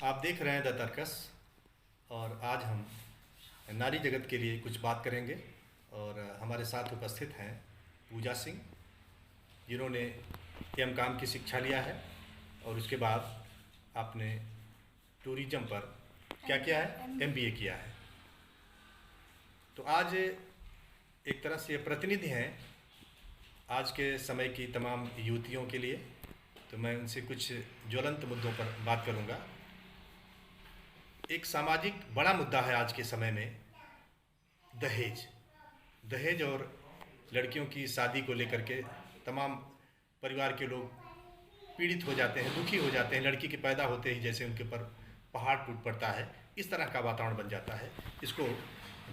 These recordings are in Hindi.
आप देख रहे हैं द तर्कस। और आज हम नारी जगत के लिए कुछ बात करेंगे। और हमारे साथ उपस्थित हैं पूजा सिंह, जिन्होंने एम.कॉम की शिक्षा लिया है और उसके बाद आपने टूरिज्म पर क्या किया है, एम.बी.ए किया है। तो आज एक तरह से प्रतिनिधि हैं आज के समय की तमाम युवतियों के लिए। तो मैं उनसे कुछ ज्वलंत मुद्दों पर बात करूंगा। एक सामाजिक बड़ा मुद्दा है आज के समय में दहेज। दहेज और लड़कियों की शादी को लेकर के तमाम परिवार के लोग पीड़ित हो जाते हैं, दुखी हो जाते हैं। लड़की के पैदा होते ही जैसे उनके ऊपर पहाड़ टूट पड़ता है, इस तरह का वातावरण बन जाता है। इसको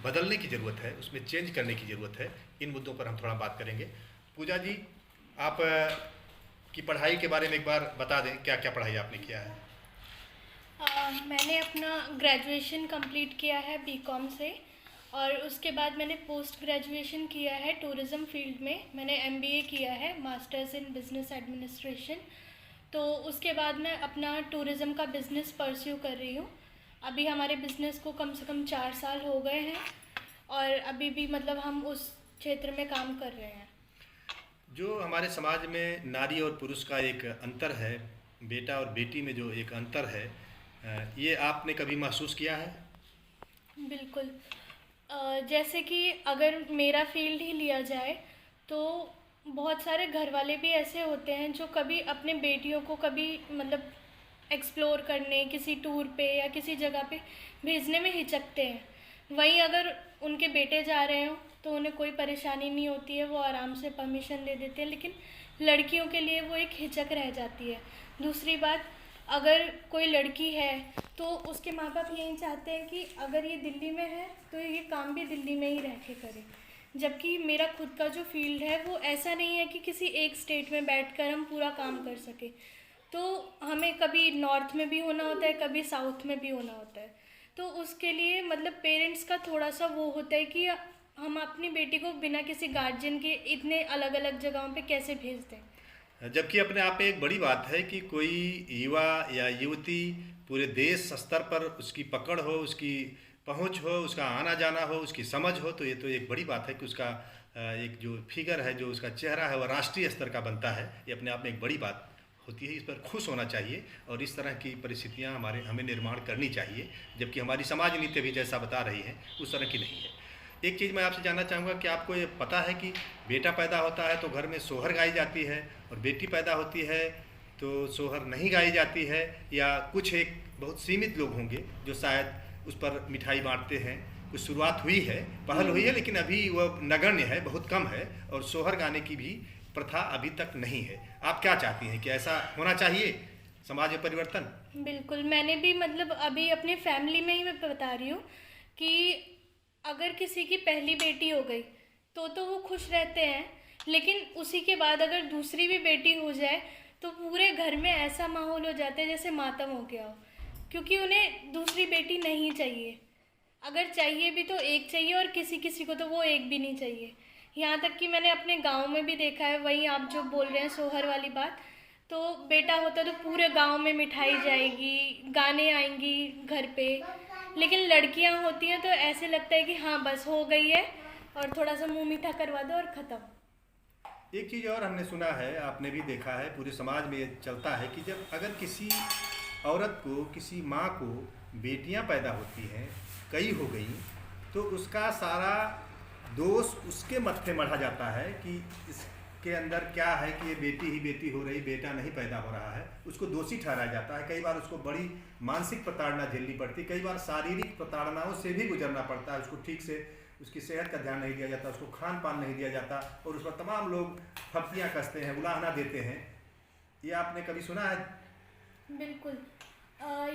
बदलने की ज़रूरत है, उसमें चेंज करने की ज़रूरत है। इन मुद्दों पर हम थोड़ा बात करेंगे। पूजा जी, आप की पढ़ाई के बारे में एक बार बता दें, क्या क्या पढ़ाई आपने किया है? मैंने अपना ग्रेजुएशन कंप्लीट किया है बीकॉम से, और उसके बाद मैंने पोस्ट ग्रेजुएशन किया है टूरिज़्म फील्ड में। मैंने एमबीए किया है, मास्टर्स इन बिज़नेस एडमिनिस्ट्रेशन। तो उसके बाद मैं अपना टूरिज़्म का बिज़नेस परस्यू कर रही हूँ। अभी हमारे बिज़नेस को कम से कम 4 साल हो गए हैं और अभी भी मतलब हम उस क्षेत्र में काम कर रहे हैं। जो हमारे समाज में नारी और पुरुष का एक अंतर है, बेटा और बेटी में जो एक अंतर है, ये आपने कभी महसूस किया है? बिल्कुल। जैसे कि अगर मेरा फील्ड ही लिया जाए तो बहुत सारे घर वाले भी ऐसे होते हैं जो कभी अपने बेटियों को कभी मतलब एक्सप्लोर करने, किसी टूर पे या किसी जगह पे भेजने में हिचकते हैं। वहीं अगर उनके बेटे जा रहे हों तो उन्हें कोई परेशानी नहीं होती है, वो आराम से परमिशन दे देते हैं। लेकिन लड़कियों के लिए वो एक हिचक रह जाती है। दूसरी बात, अगर कोई लड़की है तो उसके माँ बाप यही चाहते हैं कि अगर ये दिल्ली में है तो ये काम भी दिल्ली में ही रह के करे। जबकि मेरा खुद का जो फील्ड है वो ऐसा नहीं है कि किसी एक स्टेट में बैठकर हम पूरा काम कर सके। तो हमें कभी नॉर्थ में भी होना होता है, कभी साउथ में भी होना होता है। तो उसके लिए मतलब पेरेंट्स का थोड़ा सा वो होता है कि हम अपनी बेटी को बिना किसी गार्जियन के इतने अलग अलग जगहों पे कैसे भेज दें। जबकि अपने आप में एक बड़ी बात है कि कोई युवा या युवती पूरे देश स्तर पर उसकी पकड़ हो, उसकी पहुंच हो, उसका आना जाना हो, उसकी समझ हो, तो ये तो एक बड़ी बात है कि उसका एक जो फिगर है, जो उसका चेहरा है, वह राष्ट्रीय स्तर का बनता है। ये अपने आप में एक बड़ी बात होती है। इस पर खुश होना चाहिए और इस तरह की परिस्थितियाँ हमें निर्माण करनी चाहिए। जबकि हमारी समाज नीति भी जैसा बता रही है उस तरह की नहीं है। एक चीज़ मैं आपसे जानना चाहूँगा कि आपको ये पता है कि बेटा पैदा होता है तो घर में सोहर गाई जाती है, और बेटी पैदा होती है तो सोहर नहीं गाई जाती है, या कुछ एक बहुत सीमित लोग होंगे जो शायद उस पर मिठाई बांटते हैं। कुछ शुरुआत हुई है, पहल हुई है, लेकिन अभी वह नगण्य है, बहुत कम है, और सोहर गाने की भी प्रथा अभी तक नहीं है। आप क्या चाहती हैं कि ऐसा होना चाहिए समाज में परिवर्तन? बिल्कुल, मैंने भी मतलब अभी अपने फैमिली में ही मैं बता रही हूँ कि अगर किसी की पहली बेटी हो गई तो वो खुश रहते हैं। लेकिन उसी के बाद अगर दूसरी भी बेटी हो जाए तो पूरे घर में ऐसा माहौल हो जाता है जैसे मातम हो गया हो, क्योंकि उन्हें दूसरी बेटी नहीं चाहिए। अगर चाहिए भी तो एक चाहिए, और किसी किसी को तो वो एक भी नहीं चाहिए। यहाँ तक कि मैंने अपने गांव में भी देखा है, वही आप जो बोल रहे हैं सोहर वाली बात, तो बेटा होता तो पूरे गांव में मिठाई जाएगी, गाने आएंगी घर पे। लेकिन लड़कियां होती हैं तो ऐसे लगता है कि हाँ बस हो गई है, और थोड़ा सा मुंह मीठा करवा दो और ख़त्म। एक चीज़ और हमने सुना है, आपने भी देखा है, पूरे समाज में ये चलता है कि जब अगर किसी औरत को, किसी माँ को बेटियाँ पैदा होती हैं, कई हो गई, तो उसका सारा दोष उसके मत्थे मढ़ा जाता है कि इसके अंदर क्या है कि ये बेटी ही बेटी हो रही, बेटा नहीं पैदा हो रहा है। उसको दोषी ठहराया जाता है। कई बार उसको बड़ी मानसिक प्रताड़ना झेलनी पड़ती, कई बार शारीरिक प्रताड़नाओं से भी गुजरना पड़ता है। उसको ठीक से उसकी सेहत का ध्यान नहीं दिया जाता, उसको खान पान नहीं दिया जाता, और उस पर तमाम लोग फप्तियाँ कसते हैं, उलाहना देते हैं। ये आपने कभी सुना है? बिल्कुल।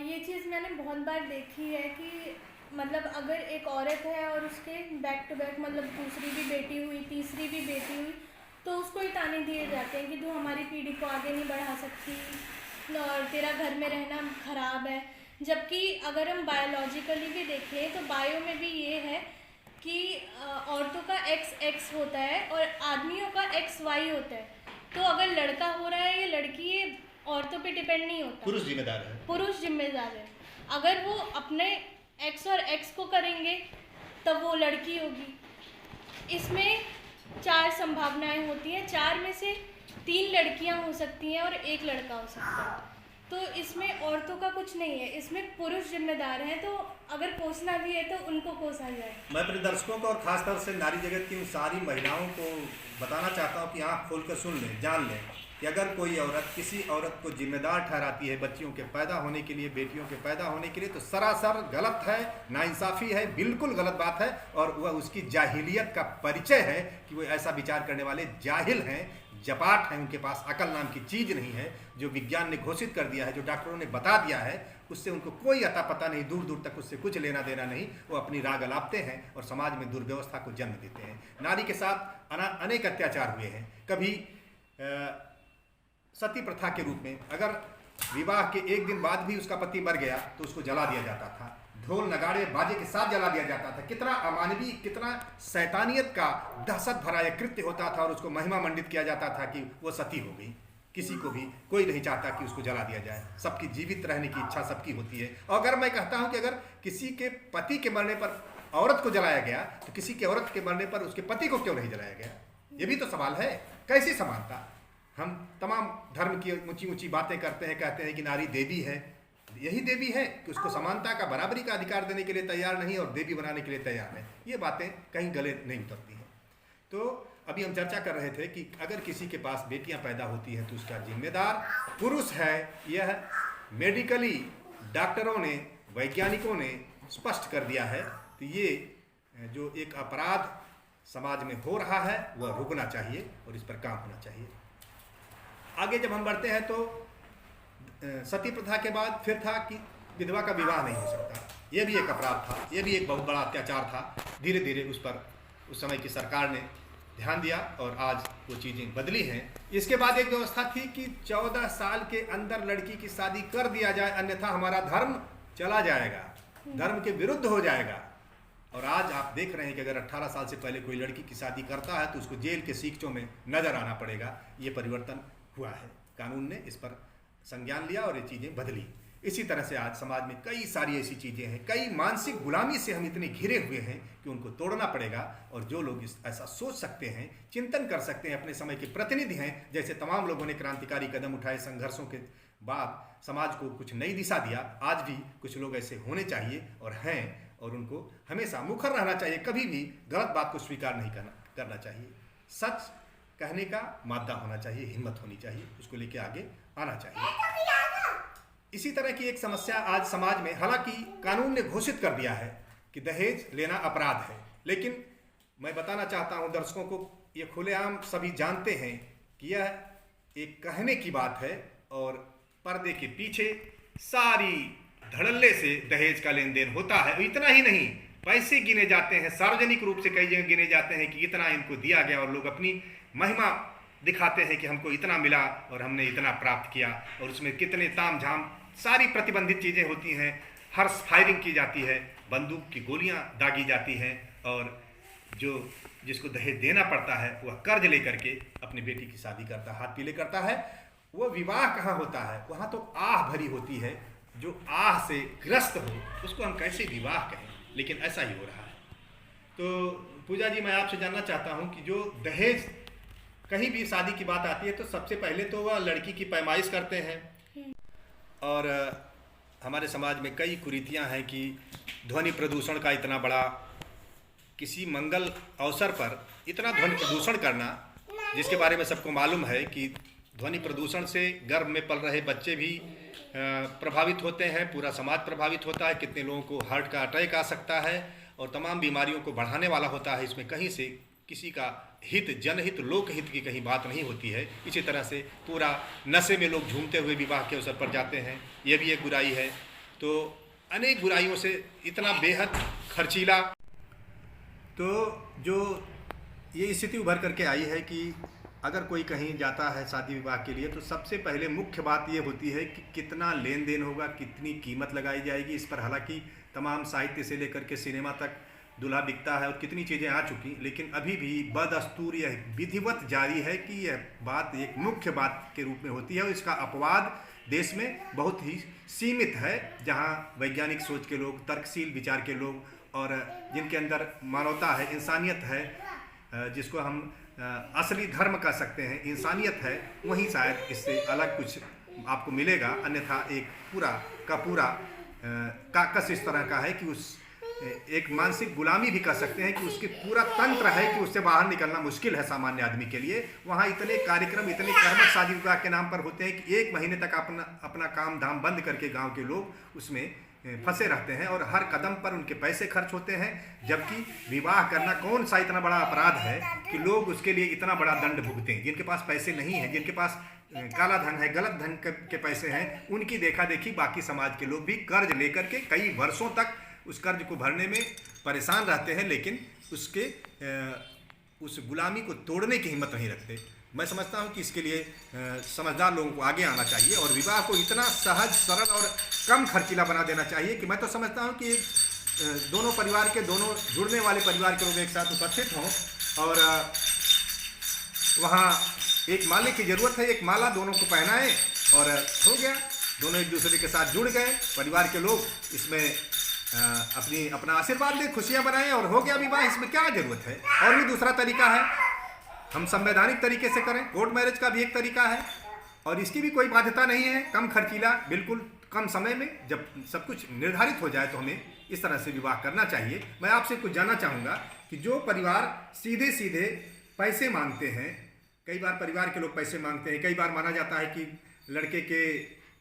ये चीज़ मैंने बहुत बार देखी है कि मतलब अगर एक औरत है और उसके बैक टू बैक मतलब दूसरी भी बेटी हुई, तीसरी भी बेटी हुई, तो उसको ही ताने दिए जाते हैं कि तू हमारी पीढ़ी को आगे नहीं बढ़ा सकती और तेरा घर में रहना ख़राब है। जबकि अगर हम बायोलॉजिकली भी देखें तो बायो में भी ये है कि औरतों का एक्स एक्स होता है और आदमियों का एक्स वाई होता है। तो अगर लड़का हो रहा है या लड़की, ये औरतों पे डिपेंड नहीं होता, पुरुष जिम्मेदार है। पुरुष जिम्मेदार है। अगर वो अपने एक्स और एक्स को करेंगे तब वो लड़की होगी। इसमें 4 संभावनाएं होती हैं, 4 में से 3 लड़कियां हो सकती हैं और 1 लड़का हो सकता है। तो इसमें औरतों का कुछ नहीं है, इसमें पुरुष जिम्मेदार हैं। तो अगर कोसना भी है तो उनको कोसा जाए। मैं अपने दर्शकों को और खासतौर से नारी जगत की उन सारी महिलाओं को बताना चाहता हूँ कि आँख खोल कर सुन लें, जान लें कि अगर कोई औरत किसी औरत को जिम्मेदार ठहराती है बच्चियों के पैदा होने के लिए, बेटियों के पैदा होने के लिए, तो सरासर गलत है, नाइंसाफ़ी है, बिल्कुल गलत बात है। और वह उसकी जाहिलियत का परिचय है कि वो ऐसा विचार करने वाले जाहिल हैं, जपाट हैं, उनके पास अकल नाम की चीज़ नहीं है। जो विज्ञान ने घोषित कर दिया है, जो डॉक्टरों ने बता दिया है, उससे उनको कोई अता पता नहीं, दूर दूर तक उससे कुछ लेना देना नहीं। वो अपनी राग अलापते हैं और समाज में दुर्व्यवस्था को जन्म देते हैं। नारी के साथ अनेक अत्याचार हुए हैं। कभी सती प्रथा के रूप में अगर विवाह के 1 दिन बाद भी उसका पति मर गया तो उसको जला दिया जाता था, ढोल नगाड़े बाजे के साथ जला दिया जाता था। कितना अमानवीय, कितना शैतानियत का दहशत भरा यह कृत्य होता था और उसको महिमा मंडित किया जाता था कि वो सती हो गई। किसी को भी कोई नहीं चाहता कि उसको जला दिया जाए, सबकी जीवित रहने की इच्छा सबकी होती है। और अगर मैं कहता हूं कि अगर किसी के पति के मरने पर औरत को जलाया गया तो किसी के औरत के मरने पर उसके पति को क्यों नहीं जलाया गया? ये भी तो सवाल है। कैसी समानता? हम तमाम धर्म की ऊंची ऊंची बातें करते हैं, कहते हैं कि नारी देवी है। यही देवी है कि उसको समानता का, बराबरी का अधिकार देने के लिए तैयार नहीं और देवी बनाने के लिए तैयार है। ये बातें कहीं गले नहीं उतरती हैं। तो अभी हम चर्चा कर रहे थे कि अगर किसी के पास बेटियां पैदा होती हैं तो उसका जिम्मेदार पुरुष है। यह मेडिकली डॉक्टरों ने, वैज्ञानिकों ने स्पष्ट कर दिया है। तो ये जो एक अपराध समाज में हो रहा है वह रुकना चाहिए और इस पर काम होना चाहिए। आगे जब हम बढ़ते हैं तो सती प्रथा के बाद फिर था कि विधवा का विवाह नहीं हो सकता। यह भी एक अपराध था, यह भी एक बहुत बड़ा अत्याचार था। धीरे धीरे उस पर उस समय की सरकार ने ध्यान दिया और आज वो चीज़ें बदली हैं। इसके बाद एक व्यवस्था थी कि 14 साल के अंदर लड़की की शादी कर दिया जाए, अन्यथा हमारा धर्म चला जाएगा, धर्म के विरुद्ध हो जाएगा। और आज आप देख रहे हैं कि अगर 18 साल से पहले कोई लड़की की शादी करता है तो उसको जेल के सीखचों में नजर आना पड़ेगा। ये परिवर्तन हुआ है, कानून ने इस पर संज्ञान लिया और ये चीज़ें बदली। इसी तरह से आज समाज में कई सारी ऐसी चीज़ें हैं, कई मानसिक गुलामी से हम इतने घिरे हुए हैं कि उनको तोड़ना पड़ेगा। और जो लोग ऐसा सोच सकते हैं, चिंतन कर सकते हैं, अपने समय के प्रतिनिधि हैं, जैसे तमाम लोगों ने क्रांतिकारी कदम उठाए, संघर्षों के बाद समाज को कुछ नई दिशा दिया, आज भी कुछ लोग ऐसे होने चाहिए और हैं। और उनको हमेशा मुखर रहना चाहिए, कभी भी गलत बात को स्वीकार नहीं करना चाहिए। सच कहने का मादा होना चाहिए, हिम्मत होनी चाहिए, उसको लेके आगे आना चाहिए। इसी तरह की एक समस्या आज समाज में, हालांकि कानून ने घोषित कर दिया है कि दहेज लेना अपराध है, लेकिन मैं बताना चाहता हूं दर्शकों को, ये खुलेआम सभी जानते हैं कि यह एक कहने की बात है और पर्दे के पीछे सारी धड़ल्ले से दहेज का लेन देन होता है। इतना ही नहीं, पैसे गिने जाते हैं, सार्वजनिक रूप से कई जगह गिने जाते हैं कि इतना इनको दिया गया और लोग अपनी महिमा दिखाते हैं कि हमको इतना मिला और हमने इतना प्राप्त किया। और उसमें कितने ताम झाम सारी प्रतिबंधित चीज़ें होती हैं, हर्ष फायरिंग की जाती है, बंदूक की गोलियां दागी जाती हैं। और जिसको दहेज देना पड़ता है वह कर्ज लेकर के अपनी बेटी की शादी करता है, हाथ पीले करता है। वो विवाह कहाँ होता है? वहाँ तो आह भरी होती है। जो आह से ग्रस्त हो उसको हम कैसे विवाह कहें? लेकिन ऐसा ही हो रहा है। तो पूजा जी, मैं आपसे जानना चाहता हूँ कि जो दहेज, कहीं भी शादी की बात आती है तो सबसे पहले तो वह लड़की की पैमाइश करते हैं। और हमारे समाज में कई कुरीतियां हैं कि ध्वनि प्रदूषण का इतना बड़ा, किसी मंगल अवसर पर इतना ध्वनि प्रदूषण करना, जिसके बारे में सबको मालूम है कि ध्वनि प्रदूषण से गर्भ में पल रहे बच्चे भी प्रभावित होते हैं, पूरा समाज प्रभावित होता है, कितने लोगों को हार्ट का अटैक आ सकता है और तमाम बीमारियों को बढ़ाने वाला होता है। इसमें कहीं से किसी का हित, जनहित, लोकहित की कहीं बात नहीं होती है। इसी तरह से पूरा नशे में लोग झूमते हुए विवाह के अवसर पर जाते हैं, यह भी एक बुराई है। तो अनेक बुराइयों से इतना बेहद खर्चीला, तो जो ये स्थिति उभर करके आई है कि अगर कोई कहीं जाता है शादी विवाह के लिए तो सबसे पहले मुख्य बात ये होती है कि कितना लेन देन होगा, कितनी कीमत लगाई जाएगी। इस पर हालांकि तमाम साहित्य से लेकर के सिनेमा तक दूल्हा बिकता है और कितनी चीज़ें आ चुकी, लेकिन अभी भी बदस्तूर यह विधिवत जारी है कि यह बात एक मुख्य बात के रूप में होती है और इसका अपवाद देश में बहुत ही सीमित है, जहाँ वैज्ञानिक सोच के लोग, तर्कशील विचार के लोग और जिनके अंदर मानवता है, इंसानियत है, जिसको हम असली धर्म कह सकते हैं, इंसानियत है, वहीं शायद इससे अलग कुछ आपको मिलेगा। अन्यथा एक पूरा का पूरा काकस इस तरह का है कि उस एक मानसिक गुलामी भी कह सकते हैं कि उसके पूरा तंत्र है कि उससे बाहर निकलना मुश्किल है सामान्य आदमी के लिए। वहाँ इतने कार्यक्रम, इतने कर्मठ शादी विवाह के नाम पर होते हैं कि 1 महीने तक अपना काम धाम बंद करके गांव के लोग उसमें फंसे रहते हैं और हर कदम पर उनके पैसे खर्च होते हैं। जबकि विवाह करना कौन सा इतना बड़ा अपराध है कि लोग उसके लिए इतना बड़ा दंड भुगतें। जिनके पास पैसे नहीं हैं, जिनके पास काला धन है, गलत धन के पैसे हैं, उनकी देखा देखी बाकी समाज के लोग भी कर्ज लेकर के कई वर्षों तक उस कर्ज को भरने में परेशान रहते हैं, लेकिन उस गुलामी को तोड़ने की हिम्मत नहीं रखते। मैं समझता हूं कि इसके लिए समझदार लोगों को आगे आना चाहिए और विवाह को इतना सहज, सरल और कम खर्चीला बना देना चाहिए कि मैं तो समझता हूं कि दोनों परिवार के, दोनों जुड़ने वाले परिवार के लोग एक साथ उपस्थित हों और वहाँ एक माले की ज़रूरत है, एक माला दोनों को पहनाएं और हो गया, दोनों एक दूसरे के साथ जुड़ गए। परिवार के लोग इसमें अपना आशीर्वाद दें, खुशियां बनाएं और हो गया विवाह। इसमें क्या जरूरत है? और भी दूसरा तरीका है, हम संवैधानिक तरीके से करें, कोर्ट मैरिज का भी एक तरीका है और इसकी भी कोई बाध्यता नहीं है। कम खर्चीला, बिल्कुल कम समय में जब सब कुछ निर्धारित हो जाए तो हमें इस तरह से विवाह करना चाहिए। मैं आपसे कुछ जानना चाहूँगा कि जो परिवार सीधे सीधे पैसे मांगते हैं, कई बार परिवार के लोग पैसे मांगते हैं, कई बार माना जाता है कि लड़के के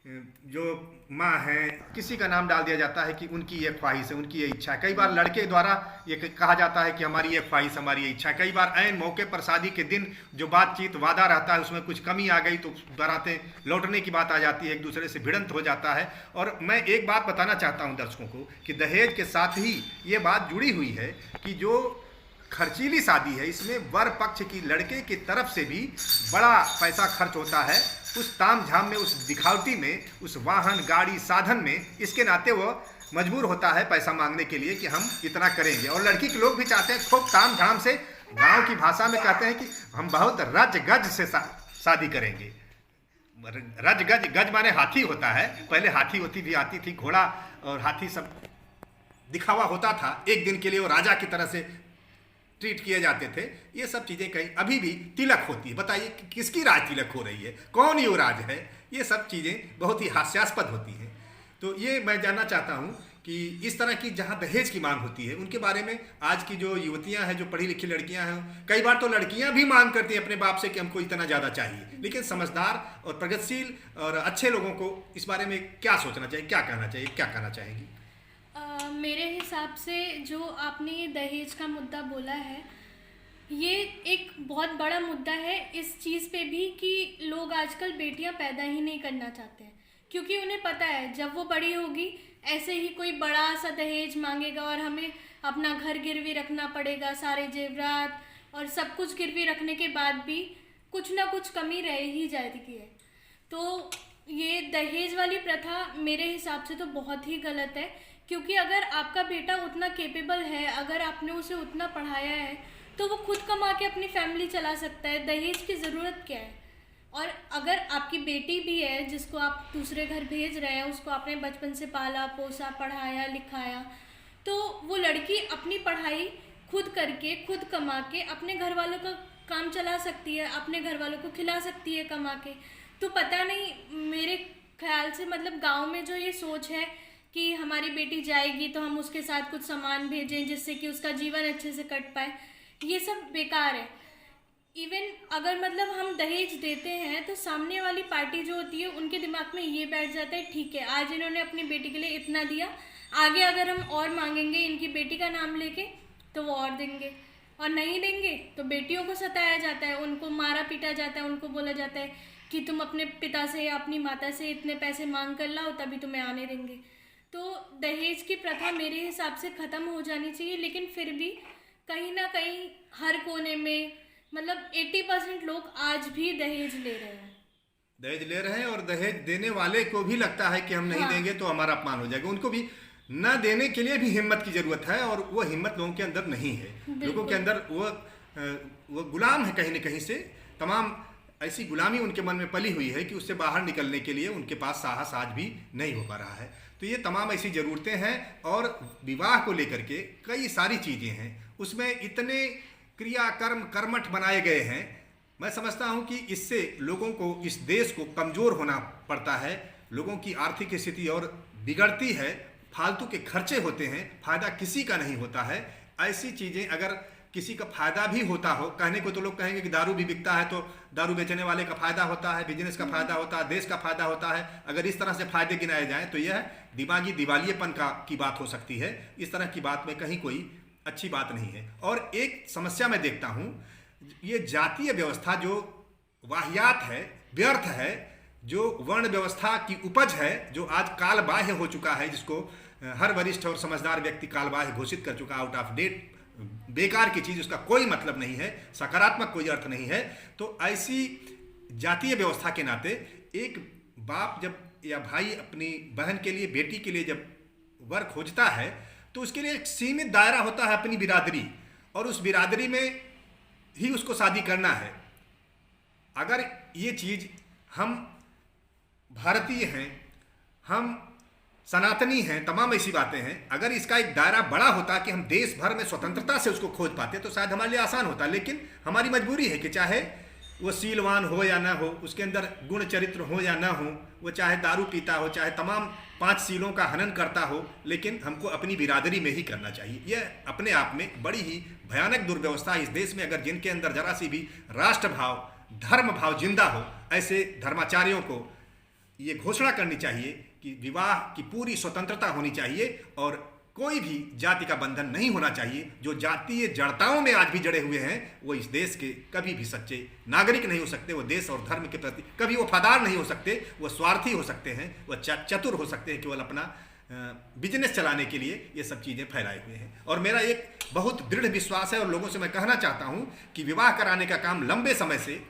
जो माँ हैं, किसी का नाम डाल दिया जाता है कि उनकी ये ख्वाहिश है, उनकी ये इच्छा है। कई बार लड़के द्वारा ये कहा जाता है कि हमारी ये ख्वाहिश, हमारी ये इच्छा है। कई बार ऐन मौके पर शादी के दिन जो बातचीत वादा रहता है उसमें कुछ कमी आ गई तो बारातें लौटने की बात आ जाती है, एक दूसरे से भिड़ंत हो जाता है। और मैं एक बात बताना चाहता हूँ दर्शकों को कि दहेज के साथ ही ये बात जुड़ी हुई है कि जो खर्चीली शादी है इसमें वर पक्ष की, लड़के की तरफ से भी बड़ा पैसा खर्च होता है। उस ताम झाम में, उस दिखावटी में, उस वाहन, गाड़ी, साधन में, इसके नाते वो मजबूर होता है पैसा मांगने के लिए कि हम इतना करेंगे। और लड़की के लोग भी चाहते हैं खूब ताम झाम से, गांव की भाषा में कहते हैं कि हम बहुत रज गज से शादी करेंगे। रज गज, गज माने हाथी होता है, पहले हाथी होती भी आती थी, घोड़ा और हाथी सब दिखावा होता था एक दिन के लिए, वो राजा की तरह से ट्रीट किए जाते थे। ये सब चीज़ें कहीं अभी भी तिलक होती है। बताइए कि किसकी राज तिलक हो रही है, कौन युवराज है? ये सब चीज़ें बहुत ही हास्यास्पद होती हैं। तो ये मैं जानना चाहता हूँ कि इस तरह की जहाँ दहेज की मांग होती है उनके बारे में आज की जो युवतियाँ हैं, जो पढ़ी लिखी लड़कियाँ हैं, कई बार तो लड़कियाँ भी मांग करती हैं अपने बाप से कि हमको इतना ज़्यादा चाहिए। लेकिन समझदार और प्रगतिशील और अच्छे लोगों को इस बारे में क्या सोचना चाहिए, क्या कहना चाहिए, क्या कहना चाहेंगी? मेरे हिसाब से जो आपने ये दहेज का मुद्दा बोला है, ये एक बहुत बड़ा मुद्दा है इस चीज़ पे भी कि लोग आजकल बेटियां पैदा ही नहीं करना चाहते हैं, क्योंकि उन्हें पता है जब वो बड़ी होगी ऐसे ही कोई बड़ा सा दहेज मांगेगा और हमें अपना घर गिरवी रखना पड़ेगा, सारे जेवरात और सब कुछ गिरवी रखने के बाद भी कुछ ना कुछ कमी रह ही जाती है। तो ये दहेज वाली प्रथा मेरे हिसाब से तो बहुत ही गलत है, क्योंकि अगर आपका बेटा उतना कैपेबल है, अगर आपने उसे उतना पढ़ाया है, तो वो खुद कमा के अपनी फैमिली चला सकता है। दहेज की ज़रूरत क्या है? और अगर आपकी बेटी भी है जिसको आप दूसरे घर भेज रहे हैं, उसको आपने बचपन से पाला पोसा, पढ़ाया लिखाया, तो वो लड़की अपनी पढ़ाई खुद करके, खुद कमा के अपने घर वालों का काम चला सकती है, अपने घर वालों को खिला सकती है कमा के। तो पता नहीं, मेरे ख्याल से मतलब गाँव में जो ये सोच है कि हमारी बेटी जाएगी तो हम उसके साथ कुछ सामान भेजें जिससे कि उसका जीवन अच्छे से कट पाए, ये सब बेकार है। इवन अगर मतलब हम दहेज देते हैं तो सामने वाली पार्टी जो होती है उनके दिमाग में ये बैठ जाता है, ठीक है आज इन्होंने अपनी बेटी के लिए इतना दिया, आगे अगर हम और मांगेंगे इनकी बेटी का नाम लेके तो वो और देंगे, और नहीं देंगे तो बेटियों को सताया जाता है, उनको मारा पीटा जाता है, उनको बोला जाता है कि तुम अपने पिता से या अपनी माता से इतने पैसे मांग कर लाओ तभी तुम्हें आने देंगे। तो दहेज की प्रथा मेरे हिसाब से ख़त्म हो जानी चाहिए, लेकिन फिर भी कहीं ना कहीं हर कोने में मतलब 80% लोग आज भी दहेज ले रहे हैं। दहेज ले रहे हैं और दहेज देने वाले को भी लगता है कि हम नहीं देंगे तो हमारा अपमान हो जाएगा। उनको भी न देने के लिए भी हिम्मत की ज़रूरत है और वो हिम्मत लोगों के अंदर नहीं है। लोगों के अंदर वो गुलाम है कहीं न कहीं से। तमाम ऐसी गुलामी उनके मन में पली हुई है कि उससे बाहर निकलने के लिए उनके पास साहस आज भी नहीं हो पा रहा है। तो ये तमाम ऐसी ज़रूरतें हैं और विवाह को लेकर के कई सारी चीज़ें हैं, उसमें इतने क्रिया कर्म कर्मठ बनाए गए हैं। मैं समझता हूँ कि इससे लोगों को, इस देश को कमज़ोर होना पड़ता है, लोगों की आर्थिक स्थिति और बिगड़ती है, फालतू के खर्चे होते हैं, फ़ायदा किसी का नहीं होता है। ऐसी चीज़ें अगर किसी का फ़ायदा भी होता हो, कहने को तो लोग कहेंगे कि दारू भी बिकता है तो दारू बेचने वाले का फ़ायदा होता है, बिजनेस का फ़ायदा होता है, देश का फ़ायदा होता है। अगर इस तरह से फ़ायदे गिनाए जाएँ तो यह दिमागी दिवालियेपन की बात हो सकती है। इस तरह की बात में कहीं कोई अच्छी बात नहीं है। और एक समस्या मैं देखता हूँ, ये जातीय व्यवस्था जो वाहियात है, व्यर्थ है, जो वर्ण व्यवस्था की उपज है, जो आज कालबाह्य हो चुका है, जिसको हर वरिष्ठ और समझदार व्यक्ति कालबाह्य घोषित कर चुका, आउट ऑफ डेट, बेकार की चीज़, उसका कोई मतलब नहीं है, सकारात्मक कोई अर्थ नहीं है। तो ऐसी जातीय व्यवस्था के नाते एक बाप जब या भाई अपनी बहन के लिए, बेटी के लिए जब वर खोजता है तो उसके लिए एक सीमित दायरा होता है अपनी बिरादरी, और उस बिरादरी में ही उसको शादी करना है। अगर ये चीज़, हम भारतीय हैं, हम सनातनी हैं, तमाम ऐसी बातें हैं, अगर इसका एक दायरा बड़ा होता कि हम देश भर में स्वतंत्रता से उसको खोज पाते तो शायद हमारे लिए आसान होता। लेकिन हमारी मजबूरी है कि चाहे वो सीलवान हो या ना हो, उसके अंदर गुण चरित्र हो या ना हो, वो चाहे दारू पीता हो, चाहे तमाम 5 सीलों का हनन करता हो, लेकिन हमको अपनी बिरादरी में ही करना चाहिए। यह अपने आप में बड़ी ही भयानक दुर्व्यवस्था है इस देश में। अगर जिनके अंदर जरा सी भी राष्ट्र भाव, धर्म भाव जिंदा हो, ऐसे धर्माचार्यों को ये घोषणा करनी चाहिए कि विवाह की पूरी स्वतंत्रता होनी चाहिए और कोई भी जाति का बंधन नहीं होना चाहिए। जो जातीय जड़ताओं में आज भी जड़े हुए हैं वो इस देश के कभी भी सच्चे नागरिक नहीं हो सकते, वो देश और धर्म के प्रति कभी वफादार नहीं हो सकते, वो स्वार्थी हो सकते हैं, वो चतुर हो सकते हैं, केवल अपना बिजनेस चलाने के लिए ये सब चीज़ें फैलाए हुए हैं। और मेरा एक बहुत दृढ़ विश्वास है और लोगों से मैं कहना चाहता हूँ कि विवाह कराने का काम लंबे समय से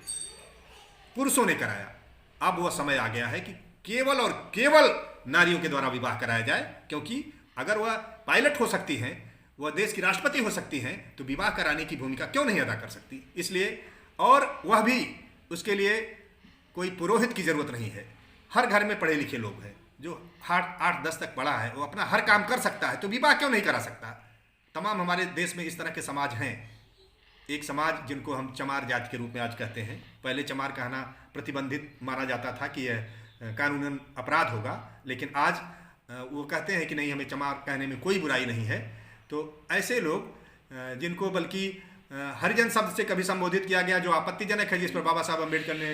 पुरुषों ने कराया, अब वह समय आ गया है कि केवल और केवल नारियों के द्वारा विवाह कराया जाए। क्योंकि अगर वह पायलट हो सकती हैं, वह देश की राष्ट्रपति हो सकती हैं, तो विवाह कराने की भूमिका क्यों नहीं अदा कर सकती। इसलिए, और वह भी उसके लिए कोई पुरोहित की ज़रूरत नहीं है। हर घर में पढ़े लिखे लोग हैं, जो 8-10 तक पढ़ा है, वो अपना हर काम कर सकता है, तो विवाह क्यों नहीं करा सकता। तमाम हमारे देश में इस तरह के समाज हैं। एक समाज जिनको हम चमार जाति के रूप में आज कहते हैं, पहले चमार कहना प्रतिबंधित माना जाता था कि यह कानूनन अपराध होगा, लेकिन आज वो कहते हैं कि नहीं, हमें चमार कहने में कोई बुराई नहीं है। तो ऐसे लोग जिनको बल्कि हरिजन शब्द से कभी संबोधित किया गया, जो आपत्तिजनक है, जिस पर बाबा साहब अम्बेडकर ने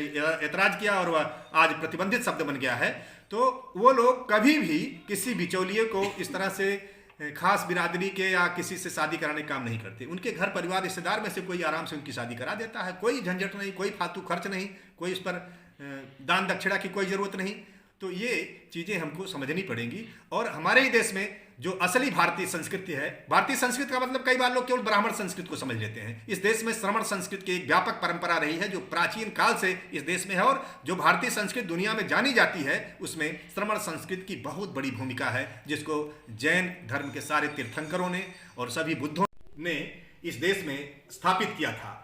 ऐतराज़ किया और वह आज प्रतिबंधित शब्द बन गया है, तो वो लोग कभी भी किसी बिचौलिए को इस तरह से खास बिरादरी के या किसी से शादी कराने का काम नहीं करते। उनके घर परिवार रिश्तेदार में से कोई आराम से उनकी शादी करा देता है, कोई झंझट नहीं, कोई फालतू खर्च नहीं, कोई इस पर दान दक्षिणा की कोई ज़रूरत नहीं। तो ये चीज़ें हमको समझनी पड़ेंगी। और हमारे ही देश में जो असली भारतीय संस्कृति है, भारतीय संस्कृति का मतलब कई बार लोग केवल ब्राह्मण संस्कृति को समझ लेते हैं। इस देश में श्रमण संस्कृति की एक व्यापक परंपरा रही है, जो प्राचीन काल से इस देश में है, और जो भारतीय संस्कृति दुनिया में जानी जाती है उसमें श्रमण संस्कृति की बहुत बड़ी भूमिका है, जिसको जैन धर्म के सारे तीर्थंकरों ने और सभी बुद्धों ने इस देश में स्थापित किया था।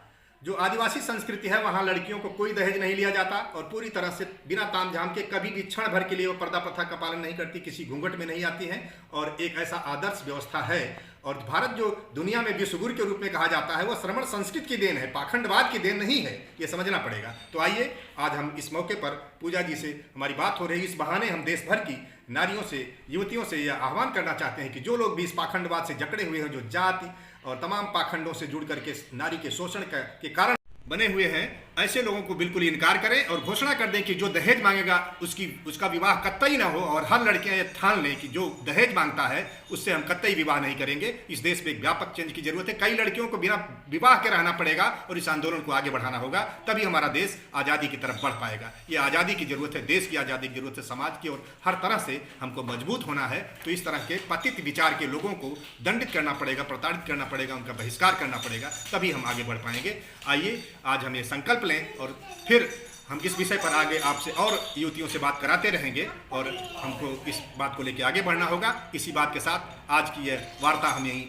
जो आदिवासी संस्कृति है, वहाँ लड़कियों को कोई दहेज नहीं लिया जाता और पूरी तरह से बिना तामझाम के कभी भी क्षण भर के लिए वो पर्दा प्रथा का पालन नहीं करती, किसी घूंघट में नहीं आती हैं, और एक ऐसा आदर्श व्यवस्था है। और भारत जो दुनिया में विश्वगुरु के रूप में कहा जाता है, वह श्रमण संस्कृति की देन है, पाखंडवाद की देन नहीं है, ये समझना पड़ेगा। तो आइए आज हम इस मौके पर पूजा जी से हमारी बात हो रही है, इस बहाने हम देश भर की नारियों से, युवतियों से यह आह्वान करना चाहते हैं कि जो लोग भी इस पाखंडवाद से जकड़े हुए हैं, जो जाति और तमाम पाखंडों से जुड़ करके नारी के शोषण के कारण बने हुए हैं, ऐसे लोगों को बिल्कुल इनकार करें और घोषणा कर दें कि जो दहेज मांगेगा उसका विवाह कतई ना हो। और हर लड़कियां ये ठान लें कि जो दहेज मांगता है उससे हम कतई विवाह नहीं करेंगे। इस देश में एक व्यापक चेंज की जरूरत है। कई लड़कियों को बिना विवाह के रहना पड़ेगा और इस आंदोलन को आगे बढ़ाना होगा, तभी हमारा देश आज़ादी की तरफ बढ़ पाएगा। ये आज़ादी की जरूरत है, देश की आज़ादी की जरूरत है, समाज की, और हर तरह से हमको मजबूत होना है। तो इस तरह के पतित विचार के लोगों को दंडित करना पड़ेगा, प्रताड़ित करना पड़ेगा, उनका बहिष्कार करना पड़ेगा, तभी हम आगे बढ़ पाएंगे। आइए आज हम ये संकल्प लें और फिर हम इस विषय पर आगे आपसे और युवतियों से बात कराते रहेंगे और हमको इस बात को लेकर आगे बढ़ना होगा। इसी बात के साथ आज की यह वार्ता हम यहीं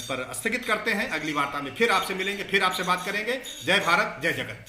पर स्थगित करते हैं। अगली वार्ता में फिर आपसे मिलेंगे, फिर आपसे बात करेंगे। जय भारत, जय जगत।